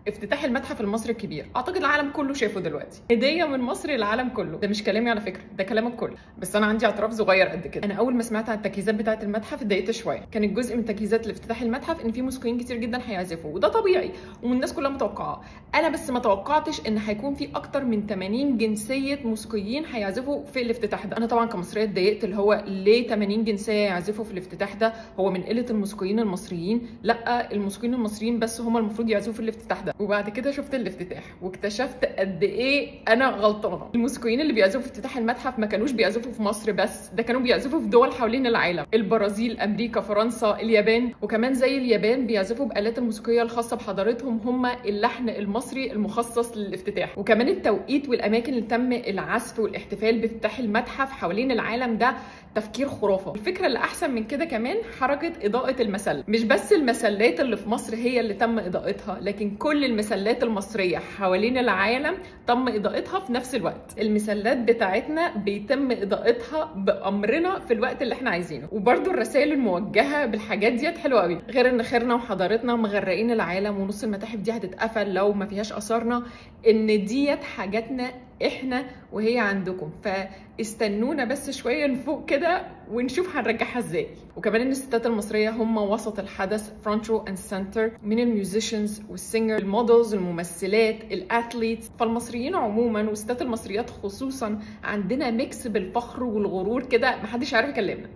افتتاح المتحف المصري الكبير، اعتقد العالم كله شافه دلوقتي، هديه من مصر للعالم كله. ده مش كلامي على فكره، ده كلام الكل. بس انا عندي اعتراف صغير قد كده. انا اول ما سمعت عن التجهيزات بتاعه المتحف اتضايقت شويه. كانت جزء من تجهيزات لافتتاح المتحف ان في موسيقيين كتير جدا هيعزفوا، وده طبيعي والناس كلها متوقعاه. انا بس ما توقعتش ان هيكون في اكتر من 80 جنسيه موسيقيين هيعزفوا في الافتتاح ده. انا طبعا كمصريه اتضايقت، اللي هو ليه 80 جنسيه يعزفوا في الافتتاح ده؟ هو من قله الموسيقيين المصريين؟ لا، الموسيقيين المصريين بس هم المفروض يعزفوا في الافتتاح ده. وبعد كده شفت الافتتاح واكتشفت قد ايه انا غلطانه. الموسيقيين اللي بيعزفوا في افتتاح المتحف ما كانوش بيعزفوا في مصر بس، ده كانوا بيعزفوا في دول حوالين العالم، البرازيل، امريكا، فرنسا، اليابان. وكمان زي اليابان بيعزفوا بالات الموسيقيه الخاصه بحضارتهم، هم اللحن المصري المخصص للافتتاح. وكمان التوقيت والاماكن اللي تم العزف والاحتفال بافتتاح المتحف حوالين العالم ده تفكير خرافه. الفكره اللي احسن من كده كمان حركه اضاءه المسله. مش بس المسلات اللي في مصر هي اللي تم اضاءتها، لكن كل المسلات المصريه حوالين العالم تم اضاءتها في نفس الوقت. المسلات بتاعتنا بيتم اضاءتها بامرنا في الوقت اللي احنا عايزينه. وبرده الرسائل الموجهه بالحاجات ديت حلوه قوي، غير ان خيرنا وحضارتنا مغرقين العالم ونص المتاحف دي هتتقفل لو ما فيهاش اثارنا، ان ديت حاجاتنا احنا وهي عندكم. فاستنونا بس شويه نفوق كده ونشوف هنرجعها ازاي. وكمان ان الستات المصريه هم وسط الحدث، فرونت رو اند سنتر، من الميوزيشنز والسينجر، المودلز، الممثلات، الاثليتس. فالمصريين عموما والستات المصريات خصوصا عندنا ميكس بالفخر والغرور كده محدش عارف يكلمنا.